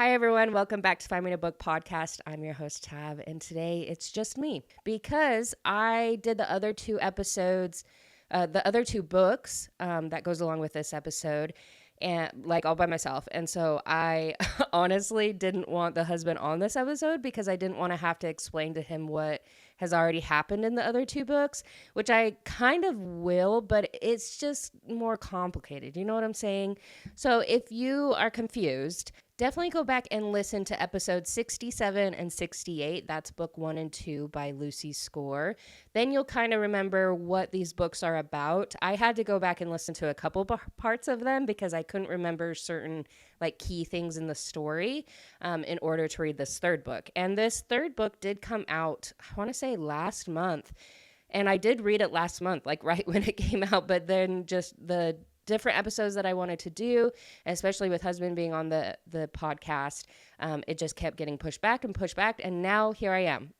Hi, everyone. Welcome back to Find Me a Book podcast. I'm your host, Tav, and today it's just me because I did the other two episodes, the other two books that goes along with this episode, and like all by myself. And so I honestly didn't want the husband on this episode because I didn't want to have to explain to him what has already happened in the other two books, which I kind of will, but it's just more complicated. You know what I'm saying? So if you are confused, definitely go back and listen to episodes 67 and 68. That's book 1 and 2 by Lucy Score. Then you'll kind of remember what these books are about. I had to go back and listen to a couple parts of them because I couldn't remember certain like key things in the story in order to read this third book. And this third book did come out, I want to say last month. And I did read it last month, like right when it came out, but then just the different episodes that I wanted to do, especially with husband being on the podcast, it just kept getting pushed back, and now here I am.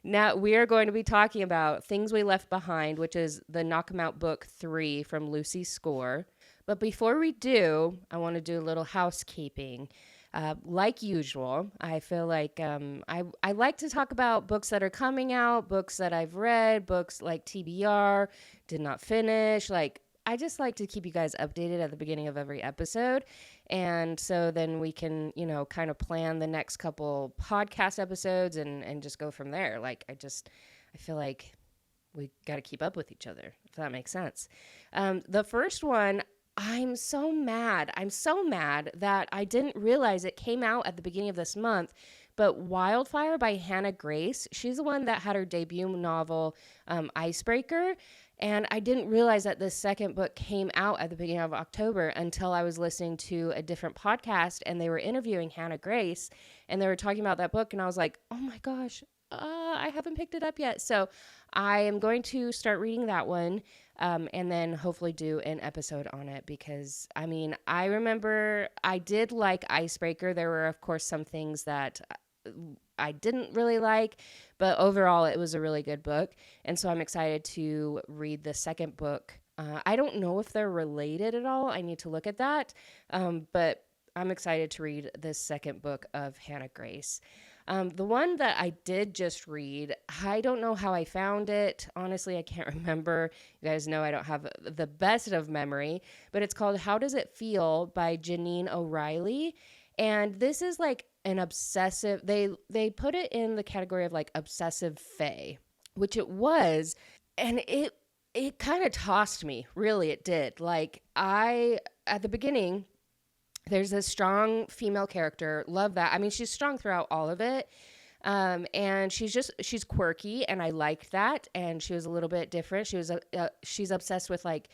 Now we are going to be talking about Things We Left Behind, which is the Knockemout book 3 from Lucy Score. But before we do, I want to do a little housekeeping. Like usual, I feel like I like to talk about books that are coming out, books that I've read, books like TBR, did not finish, like I just like to keep you guys updated at the beginning of every episode. And so then we can, kind of plan the next couple podcast episodes and just go from there. Like, I feel like we got to keep up with each other, if that makes sense. The first one, I'm so mad. I'm so mad that I didn't realize it came out at the beginning of this month. But Wildfire by Hannah Grace, she's the one that had her debut novel, Icebreaker. And I didn't realize that the second book came out at the beginning of October until I was listening to a different podcast and they were interviewing Hannah Grace and they were talking about that book. And I was like, oh my gosh, I haven't picked it up yet. So I am going to start reading that one and then hopefully do an episode on it because, I remember I did like Icebreaker. There were, of course, some things that I didn't really like, but overall it was a really good book. And so I'm excited to read the second book. I don't know if they're related at all. I need to look at that. But I'm excited to read this second book of Hannah Grace. The one that I did just read, I don't know how I found it. Honestly, I can't remember. You guys know I don't have the best of memory, but it's called How Does It Feel by Jeneane O'Reilly. And this is like an obsessive, they put it in the category of like obsessive fae, which it was. And it kind of tossed me, really, it did. Like at the beginning, there's a strong female character, love that. She's strong throughout all of it. And she's quirky and I liked that. And she was a little bit different. She's obsessed with like,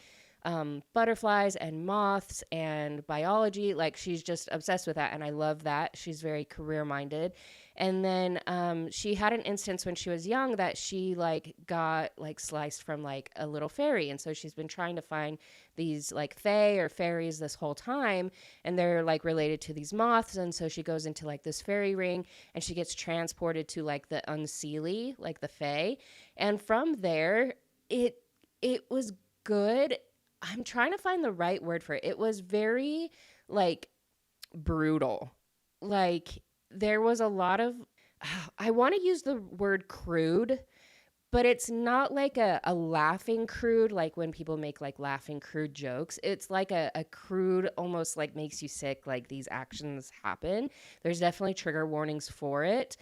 butterflies and moths and biology. Like she's just obsessed with that. And I love that. She's very career minded. And then, she had an instance when she was young that she like got like sliced from like a little fairy. And so she's been trying to find these like fae or fairies this whole time. And they're like related to these moths. And so she goes into like this fairy ring and she gets transported to like the unseelie, like the fae. And from there, it was good. I'm trying to find the right word for it. It was very like brutal. Like there was a lot of, I want to use the word crude, but it's not like a laughing crude, like when people make like laughing crude jokes. It's like a crude, almost like makes you sick, like these actions happen. There's definitely trigger warnings for it.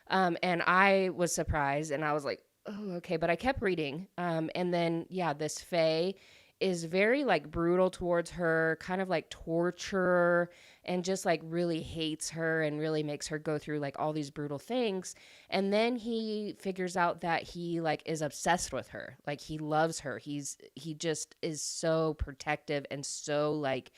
And I was surprised and I was like, oh, okay. But I kept reading. And then, this fae is very like brutal towards her, kind of like torture and just like really hates her and really makes her go through like all these brutal things. And then he figures out that he like is obsessed with her. Like he loves her. He just is so protective and so like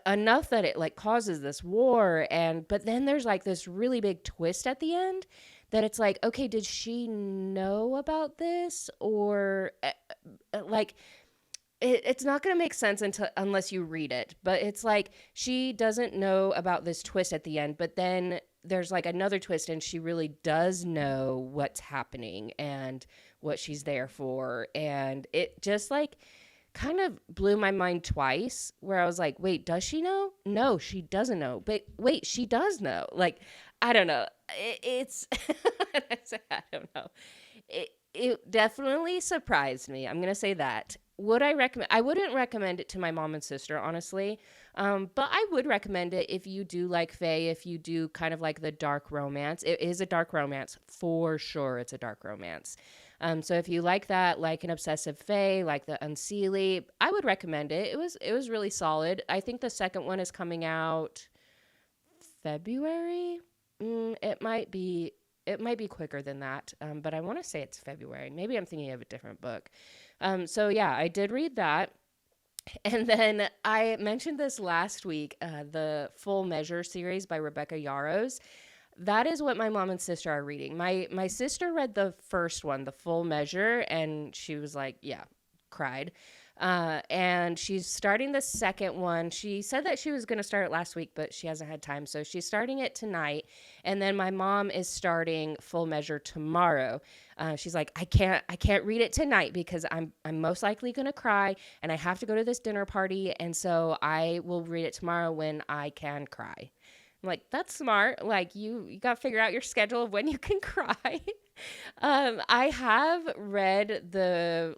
enough that it like causes this war. But then there's like this really big twist at the end that it's like, okay, did she know about this or like, it's not going to make sense unless you read it, but it's like she doesn't know about this twist at the end, but then there's like another twist and she really does know what's happening and what she's there for. And it just like kind of blew my mind twice, where I was like, wait, does she know? No, she doesn't know. But wait, she does know. Like, I don't know. It's, I don't know. It definitely surprised me. I'm going to say that. Would I recommend? I wouldn't recommend it to my mom and sister, honestly. But I would recommend it if you do like fae, if you do kind of like the dark romance. It is a dark romance for sure. It's a dark romance. So if you like that, like an obsessive fae, like the Unseelie, I would recommend it. It was really solid. I think the second one is coming out February. It might be. It might be quicker than that, but I want to say it's February. Maybe I'm thinking of a different book. So yeah, I did read that. And then I mentioned this last week, the Full Measure series by Rebecca Yarros. That is what my mom and sister are reading. My sister read the first one, The Full Measure, and she was like, yeah, cried. And she's starting the second one. She said that she was going to start it last week, but she hasn't had time. So she's starting it tonight. And then my mom is starting Full Measure tomorrow. She's like, I can't read it tonight because I'm most likely going to cry and I have to go to this dinner party. And so I will read it tomorrow when I can cry. I'm like, that's smart. Like you got to figure out your schedule of when you can cry. I have read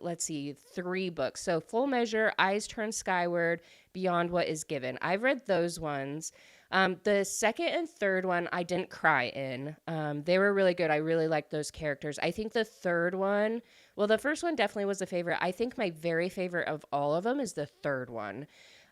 let's see, 3 books. So Full Measure, Eyes Turn Skyward, Beyond What Is Given. I've read those ones. The second and third one, I didn't cry in. They were really good. I really liked those characters. I think the third one, well, the first one definitely was a favorite. I think my very favorite of all of them is the third one.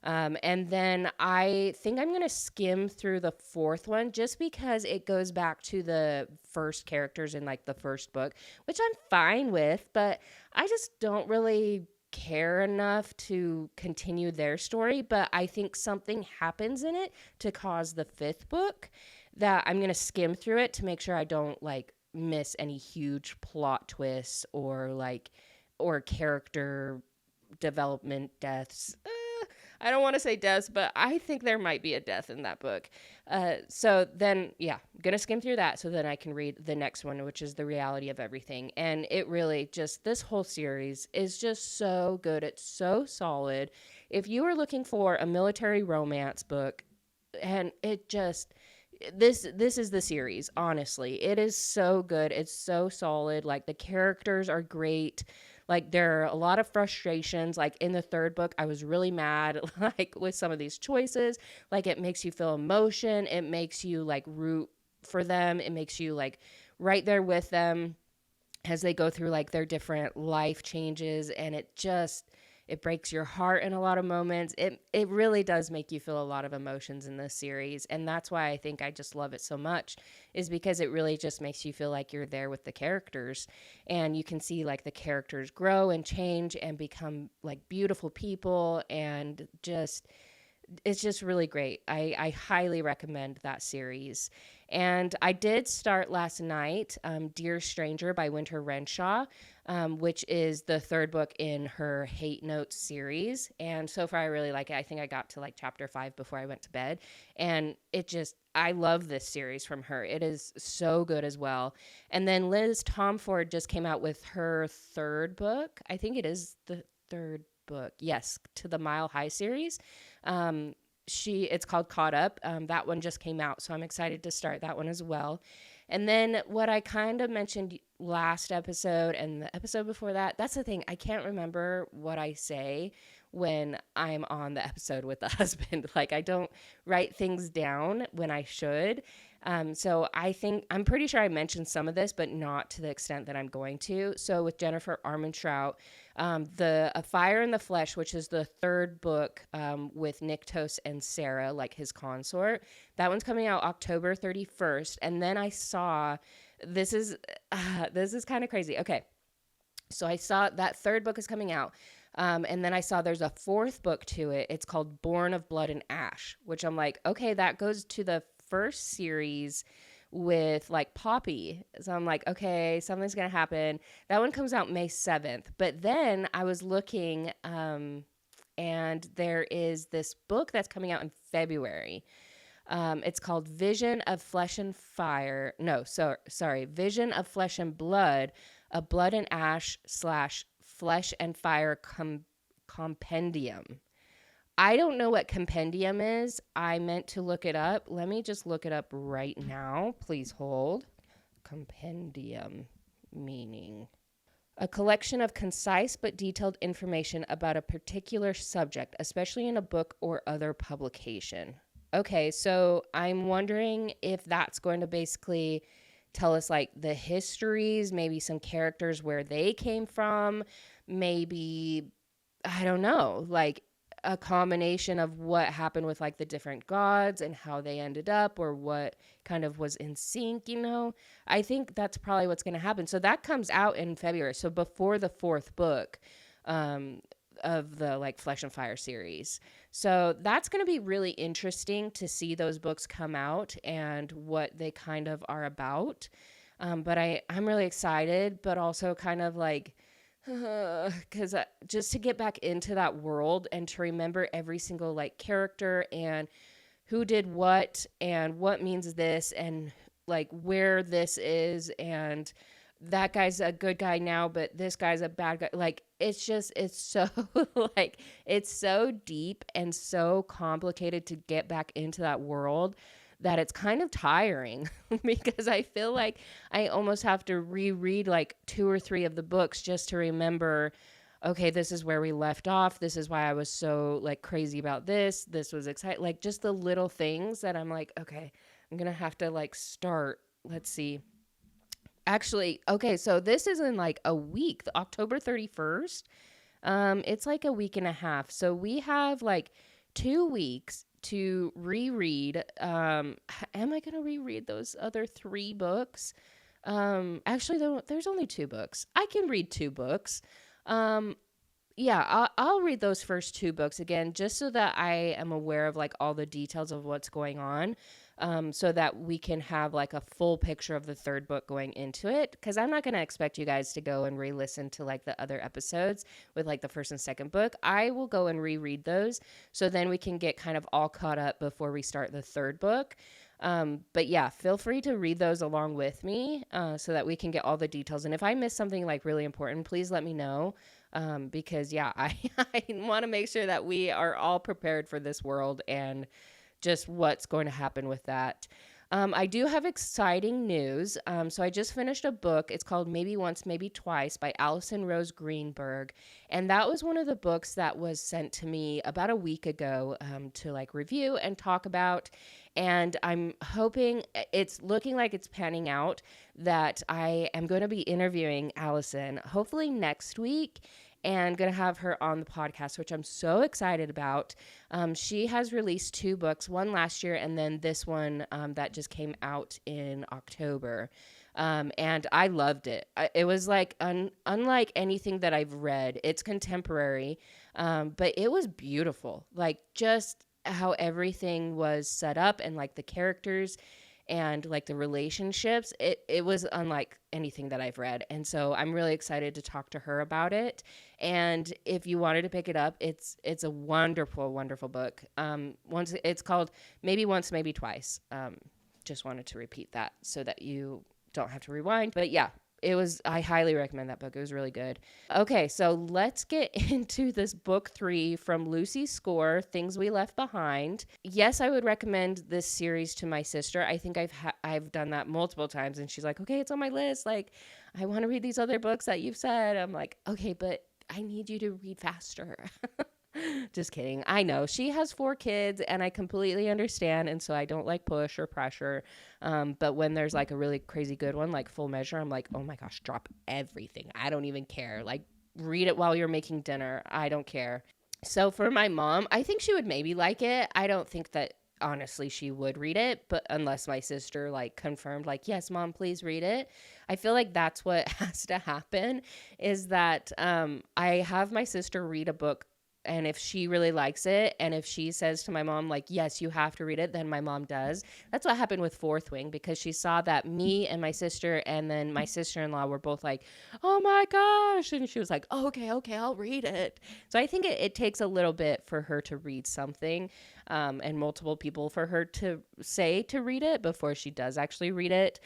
And then I think I'm going to skim through the fourth one just because it goes back to the first characters in like the first book, which I'm fine with, but I just don't really care enough to continue their story. But I think something happens in it to cause the fifth book that I'm going to skim through it to make sure I don't like miss any huge plot twists or character development deaths. I don't want to say deaths, but I think there might be a death in that book. So then, yeah, I'm going to skim through that so that I can read the next one, which is The Reality of Everything. And it really just, this whole series is just so good. It's so solid. If you are looking for a military romance book, and it just, this is the series, honestly. It is so good. It's so solid. Like, the characters are great. Like, there are a lot of frustrations. Like, in the third book, I was really mad, like, with some of these choices. Like, it makes you feel emotion. It makes you, like, root for them. It makes you, like, right there with them as they go through, like, their different life changes. And it breaks your heart in a lot of moments. It really does make you feel a lot of emotions in this series. And that's why I think I just love it so much, is because it really just makes you feel like you're there with the characters. And you can see like the characters grow and change and become like beautiful people. And it's just really great. I highly recommend that series. And I did start last night, Dear Stranger by Winter Renshaw, which is the third book in her Hate Notes series. And so far I really like it. I think I got to like chapter 5 before I went to bed. And I love this series from her. It is so good as well. And then Liz Tomforde just came out with her third book. I think it is the third book. Yes, to the Mile High series. It's called Caught Up. That one just came out, so I'm excited to start that one as well. And then what I kind of mentioned last episode and the episode before that's the thing. I can't remember what I say when I'm on the episode with the husband. Like, I don't write things down when I should. So I'm pretty sure I mentioned some of this, but not to the extent that I'm going to. So with Jennifer Armentrout, A Fire in the Flesh, which is the third book with Nyktos and Sarah, like his consort, that one's coming out October 31st. And then I saw, this is kind of crazy. Okay. So I saw that third book is coming out. And then I saw there's a fourth book to it. It's called Born of Blood and Ash, which I'm like, okay, that goes to the first series with like Poppy. So I'm like, okay, something's going to happen. That one comes out May 7th. But then I was looking, and there is this book that's coming out in February. It's called Vision of Flesh and Fire. No, sorry. Vision of Flesh and Blood, a Blood and Ash / Flesh and Fire compendium. I don't know what compendium is. I meant to look it up. Let me just look it up right now. Please hold. Compendium meaning a collection of concise but detailed information about a particular subject, especially in a book or other publication. Okay, so I'm wondering if that's going to basically tell us like the histories, maybe some characters where they came from, maybe, I don't know, like a combination of what happened with like the different gods and how they ended up or what kind of was in sync, I think that's probably what's going to happen. So that comes out in February. So before the fourth book of the like Flesh and Fire series. So that's going to be really interesting to see those books come out and what they kind of are about. But I'm really excited, but also kind of like, because just to get back into that world and to remember every single like character and who did what and what means this and like where this is and that guy's a good guy now, but this guy's a bad guy. Like it's so like it's so deep and so complicated to get back into that world that it's kind of tiring because I feel like I almost have to reread like 2 or 3 of the books just to remember, okay, this is where we left off. This is why I was so like crazy about this. This was exciting. Like just the little things that I'm like, okay, I'm going to have to like start. Let's see. Actually, okay, so this is in like a week, October 31st. It's like a week and a half. So we have like 2 weeks to reread. Am I going to reread those other 3 books? Actually, there's only 2 books. I can read 2 books. Yeah, I'll read those first 2 books again, just so that I am aware of like all the details of what's going on. So that we can have like a full picture of the 3rd book going into it. Because I'm not going to expect you guys to go and re-listen to like the other episodes with like the 1st and 2nd book. I will go and reread those. So then we can get kind of all caught up before we start the 3rd book. But yeah, feel free to read those along with me so that we can get all the details. And if I miss something like really important, please let me know. Because yeah, I want to make sure that we are all prepared for this world and just what's going to happen with that. I do have exciting news. So I just finished a book. It's called Maybe Once, Maybe Twice by Alison Rose Greenberg. And that was one of the books that was sent to me about a week ago to like review and talk about. And I'm hoping it's looking like it's panning out that I am going to be interviewing Alison hopefully next week and going to have her on the podcast, which I'm so excited about. She has released 2 books, one last year and then this one that just came out in October. And I loved it. It was like unlike anything that I've read. It's contemporary, but it was beautiful. Like just how everything was set up and like the characters and like the relationships, it was unlike anything that I've read. And so I'm really excited to talk to her about it. And if you wanted to pick it up, it's a wonderful, wonderful book. It's called Maybe Once, Maybe Twice. Just wanted to repeat that so that you don't have to rewind. But yeah, I highly recommend that book. It was really good. Okay, so let's get into this book 3 from Lucy Score, Things We Left Behind. Yes, I would recommend this series to my sister. I think I've done that multiple times, and she's like, okay, it's on my list. Like, I want to read these other books that you've said. I'm like, okay, but I need you to read faster. Just kidding. I know she has 4 kids and I completely understand. And so I don't like push or pressure. But when there's like a really crazy good one, like Full Measure, I'm like, oh my gosh, drop everything. I don't even care. Like read it while you're making dinner. I don't care. So for my mom, I think she would maybe like it. I don't think that honestly she would read it, but unless my sister like confirmed like, yes, mom, please read it. I feel like that's what has to happen is that I have my sister read a book. And if she really likes it, and if she says to my mom, like, yes, you have to read it, then my mom does. That's what happened with Fourth Wing, because she saw that me and my sister and then my sister-in-law were both like, oh my gosh. And she was like, oh, okay, I'll read it. So I think it takes a little bit for her to read something. and multiple people for her to say to read it before she does actually read it.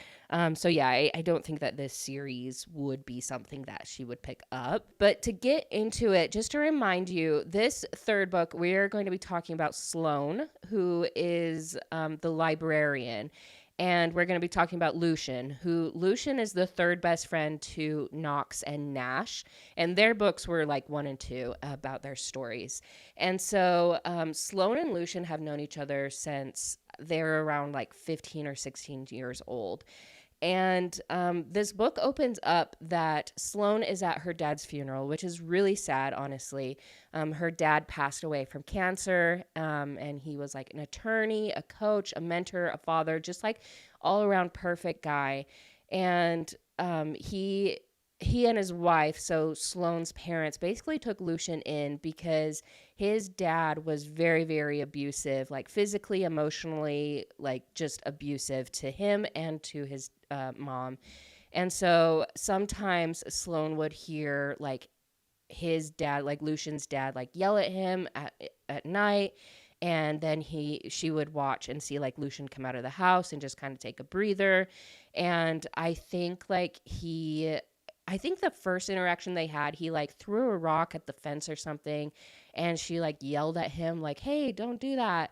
So yeah, I don't think that this series would be something that she would pick up. But to get into it, just to remind you, this third book, we're going to be talking about Sloane, who is the librarian. And we're going to be talking about Lucien is the third best friend to Knox and Nash. And their books were like 1 and 2 about their stories. And so Sloane and Lucien have known each other since they were around like 15 or 16 years old. And this book opens up that Sloane is at her dad's funeral, which is really sad, honestly. Her dad passed away from cancer, and he was like an attorney, a coach, a mentor, a father, just like all around perfect guy. And he and his wife, so Sloane's parents, basically took Lucien in because his dad was very, very abusive, like physically, emotionally, like just abusive to him and to his mom. And so sometimes Sloane would hear like his dad, like Lucien's dad, like yell at him at night. And then she would watch and see like Lucien come out of the house and just kind of take a breather. And I think the first interaction they had, he like threw a rock at the fence or something, and she like yelled at him like, "Hey, don't do that,"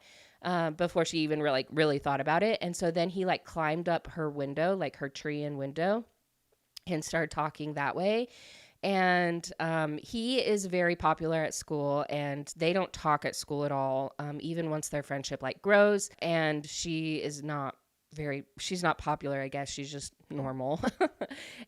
before she even really thought about it. And so then he like climbed up her window, like her tree and window, and started talking that way. And he is very popular at school, and they don't talk at school at all, even once their friendship like grows. And she's not popular, I guess. She's just normal.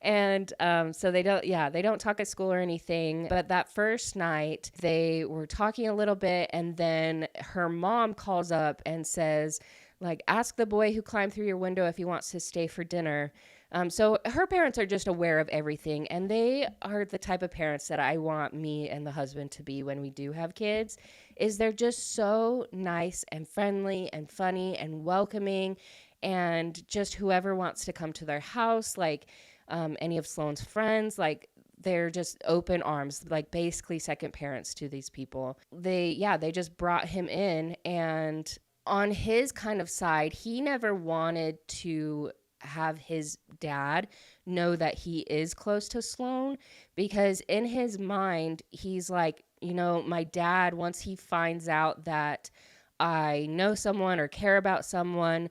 And so they don't talk at school or anything. But that first night they were talking a little bit, and then her mom calls up and says, like, ask the boy who climbed through your window if he wants to stay for dinner. So her parents are just aware of everything, and they are the type of parents that I want me and the husband to be when we do have kids. Is they're just so nice and friendly and funny and welcoming, and just whoever wants to come to their house, like any of Sloane's friends, like they're just open arms, like basically second parents to these people. They just brought him in, and on his kind of side, he never wanted to have his dad know that he is close to Sloane, because in his mind, he's like, my dad, once he finds out that I know someone or care about someone,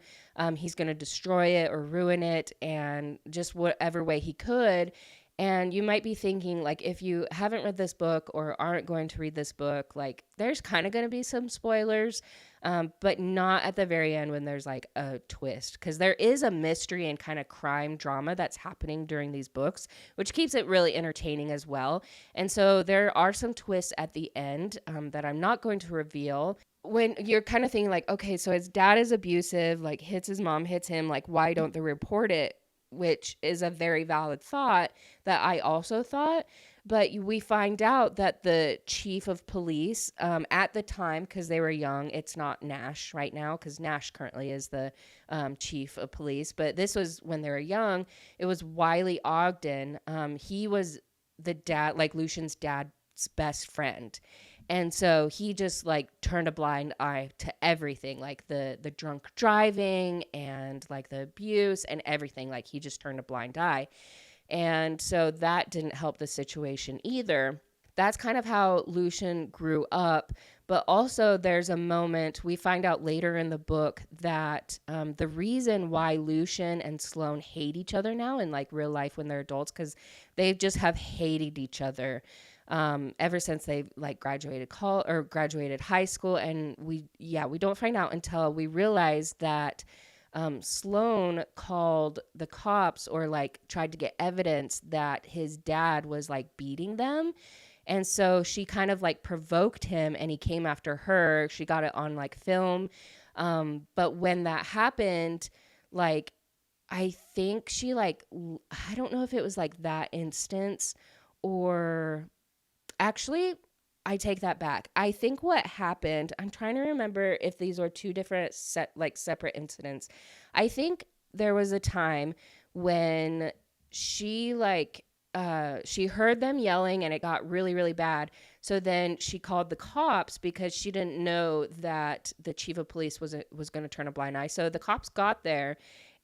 he's going to destroy it or ruin it, and just whatever way he could. And you might be thinking, like, if you haven't read this book or aren't going to read this book, like, there's kind of going to be some spoilers, but not at the very end when there's like a twist, because there is a mystery and kind of crime drama that's happening during these books, which keeps it really entertaining as well. And so there are some twists at the end that I'm not going to reveal. When you're kind of thinking like, okay, so his dad is abusive, like hits his mom, hits him, like why don't they report it? Which is a very valid thought that I also thought. But we find out that the chief of police at the time, because they were young, it's not Nash right now, because Nash currently is the chief of police. But this was when they were young. It was Wiley Ogden. He was the dad, like Lucien's dad's best friend. And so he just like turned a blind eye to everything, like the drunk driving and like the abuse and everything. Like he just turned a blind eye. And so that didn't help the situation either. That's kind of how Lucien grew up. But also there's a moment we find out later in the book that the reason why Lucien and Sloane hate each other now in like real life when they're adults, because they just have hated each other ever since they like graduated high school. And we don't find out until we realize that Sloane called the cops or like tried to get evidence that his dad was like beating them. And so she kind of like provoked him, and he came after her. She got it on like film. But when that happened, like, I think she like, I don't know if it was like that instance or actually, I take that back. I think what happened, I'm trying to remember if these were two different separate incidents. I think there was a time when she like she heard them yelling and it got really, really bad. So then she called the cops because she didn't know that the chief of police was going to turn a blind eye. So the cops got there,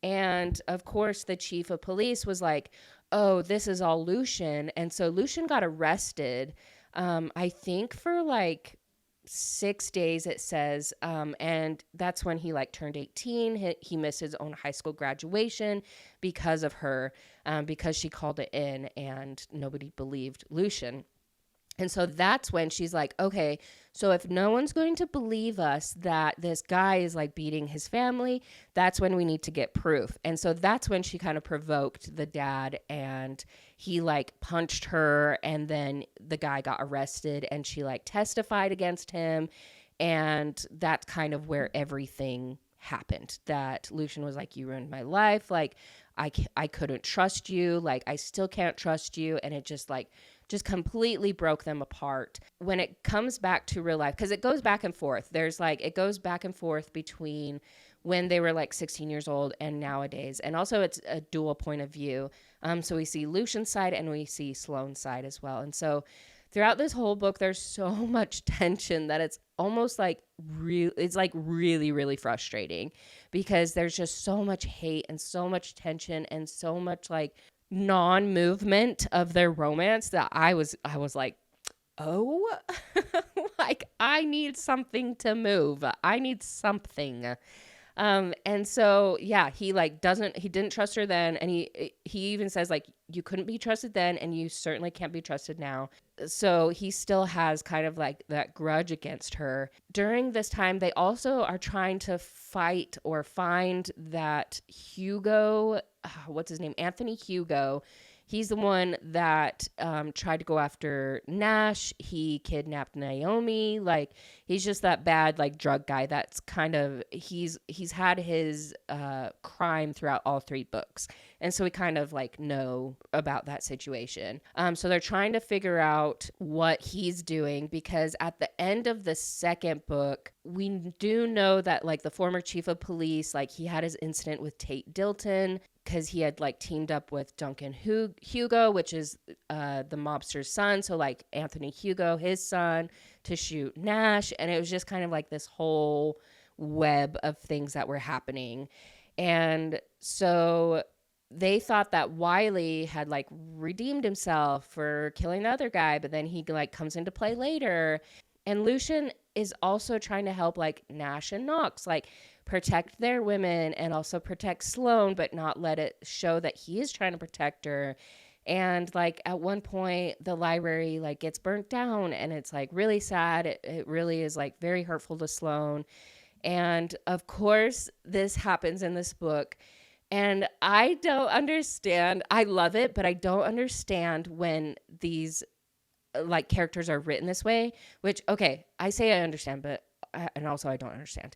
and of course the chief of police was like, "Oh, this is all Lucien." And so Lucien got arrested, I think for like 6 days, it says, and that's when he like turned 18. He missed his own high school graduation because of her, because she called it in and nobody believed Lucien. And so that's when she's like, okay, so if no one's going to believe us that this guy is like beating his family, that's when we need to get proof. And so that's when she kind of provoked the dad, and he like punched her, and then the guy got arrested and she like testified against him. And that's kind of where everything happened. That Lucien was like, you ruined my life. Like, I couldn't trust you. Like, I still can't trust you. And it just completely broke them apart. When it comes back to real life, because it goes back and forth. It goes back and forth between when they were like 16 years old and nowadays. And also it's a dual point of view. So we see Lucien's side and we see Sloane's side as well. And so throughout this whole book, there's so much tension that it's almost like really, really frustrating, because there's just so much hate and so much tension and so much like non-movement of their romance that I was like, oh, like I need something to move. I need something. And so, yeah, he didn't trust her then. And he even says like, you couldn't be trusted then, and you certainly can't be trusted now. So he still has kind of like that grudge against her. During this time, they also are trying to fight or find that Hugo, what's his name? Anthony Hugo. He's the one that tried to go after Nash. He kidnapped Naomi. Like, he's just that bad, like, drug guy. That's kind of, he's had his crime throughout all 3 books. And so we kind of, like, know about that situation. So they're trying to figure out what he's doing, because at the end of the 2nd book, we do know that, like, the former chief of police, like, he had his incident with Tate Dilton, because he had like teamed up with Duncan Hugo, which is the mobster's son. So like Anthony Hugo, his son, to shoot Nash. And it was just kind of like this whole web of things that were happening. And so they thought that Wiley had like redeemed himself for killing the other guy, but then he like comes into play later. And Lucien is also trying to help like Nash and Knox, like protect their women and also protect Sloane, but not let it show that he is trying to protect her. And like at one point, the library like gets burnt down, and it's like really sad. It really is like very hurtful to Sloane. And of course, this happens in this book. And I don't understand. I love it, but I don't understand when these like characters are written this way, which, okay, I say I understand, but and also I don't understand.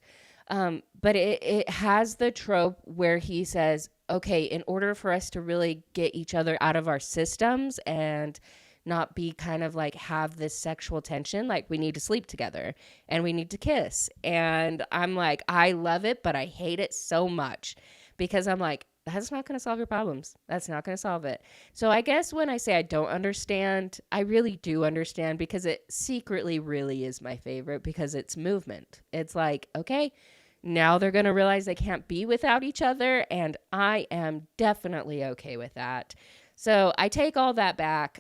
But it has the trope where he says, okay, in order for us to really get each other out of our systems and not be kind of like have this sexual tension, like we need to sleep together and we need to kiss. And I'm like, I love it, but I hate it so much, because I'm like, that's not going to solve your problems. That's not going to solve it. So I guess when I say I don't understand, I really do understand, because it secretly really is my favorite, because it's movement. It's like, okay, now they're going to realize they can't be without each other, and I am definitely okay with that. So I take all that back.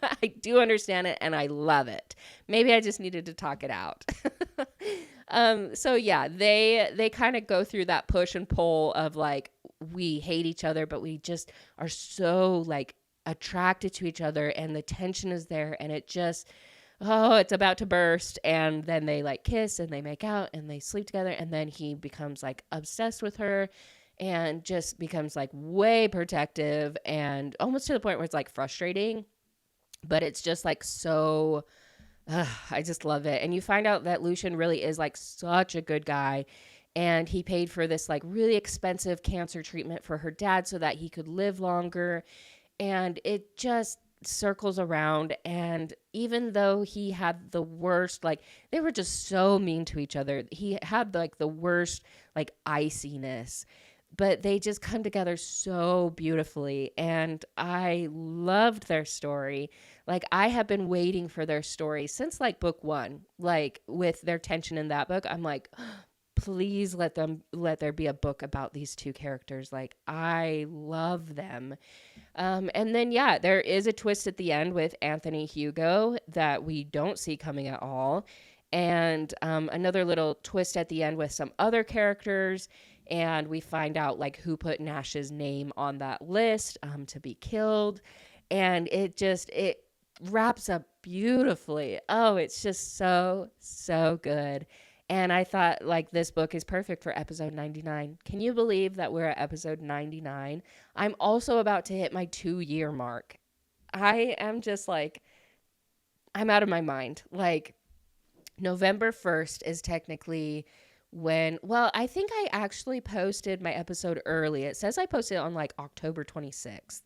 I do understand it, and I love it. Maybe I just needed to talk it out. So yeah, they kind of go through that push and pull of like, we hate each other, but we just are so like attracted to each other, and the tension is there, and it just, oh, it's about to burst. And then they like kiss and they make out and they sleep together, and then he becomes like obsessed with her and just becomes like way protective, and almost to the point where it's like frustrating, but it's just like so, I just love it. And you find out that Lucien really is like such a good guy. And he paid for this like really expensive cancer treatment for her dad so that he could live longer. And it just circles around. And even though he had the worst, like they were just so mean to each other, he had like the worst like iciness, but they just come together so beautifully. And I loved their story. Like, I have been waiting for their story since like book one, like with their tension in that book. I'm like, please let there be a book about these two characters. Like, I love them. And then, yeah, there is a twist at the end with Anthony Hugo that we don't see coming at all. And another little twist at the end with some other characters. And we find out like who put Nash's name on that list to be killed. And it wraps up beautifully. Oh, it's just so, so good. And I thought like this book is perfect for episode 99. Can you believe that we're at episode 99? I'm also about to hit my 2-year mark. I am just like, I'm out of my mind. Like, November 1st is technically when, well, I think I actually posted my episode early. It says I posted on like October 26th.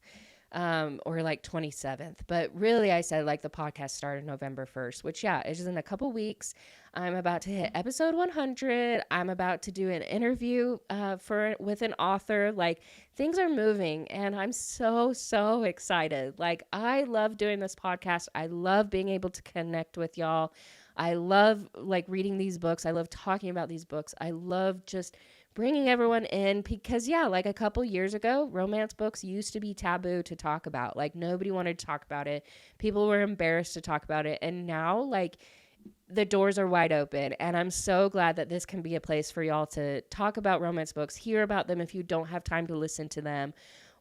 Or like 27th, but really I said like the podcast started November 1st, which yeah, it's in a couple weeks. I'm about to hit episode 100. I'm about to do an interview with an author. Like, things are moving and I'm so, so excited. Like, I love doing this podcast. I love being able to connect with y'all. I love like reading these books. I love talking about these books. I love just bringing everyone in because, yeah, like a couple years ago, romance books used to be taboo to talk about. Like, nobody wanted to talk about it. People were embarrassed to talk about it. And now, like, the doors are wide open. And I'm so glad that this can be a place for y'all to talk about romance books, hear about them if you don't have time to listen to them.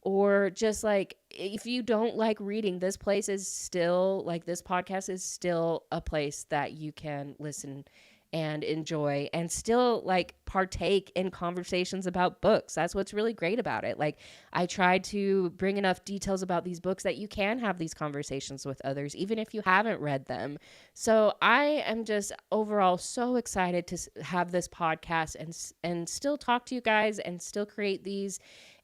Or just like, if you don't like reading, this place is still, like, this podcast is still a place that you can listen and enjoy and still like partake in conversations about books. That's what's really great about it. Like, I tried to bring enough details about these books that you can have these conversations with others, even if you haven't read them. So I am just overall so excited to have this podcast and still talk to you guys and still create these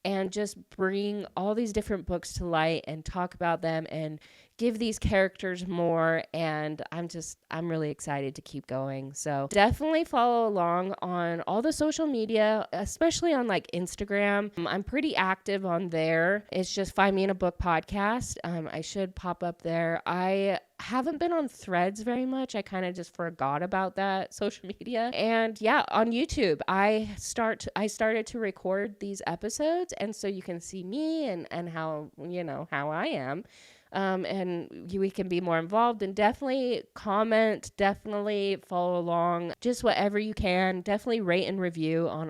and just bring all these different books to light and talk about them and give these characters more. And I'm really excited to keep going. So definitely follow along on all the social media, especially on like Instagram. I'm pretty active on there. It's just Find Me in a Book podcast. I should pop up there. I haven't been on Threads very much. I kind of just forgot about that social media. And yeah, on YouTube, I started to record these episodes, and so you can see me and how I am. And we can be more involved, and definitely comment, definitely follow along, just whatever you can. Definitely rate and review on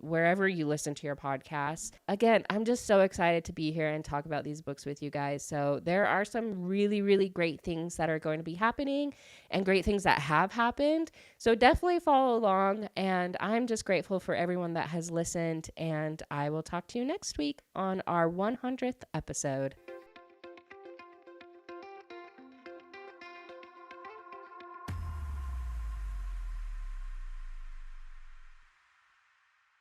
wherever you listen to your podcasts. Again, I'm just so excited to be here and talk about these books with you guys. So there are some really, really great things that are going to be happening and great things that have happened. So definitely follow along, and I'm just grateful for everyone that has listened, and I will talk to you next week on our 100th episode.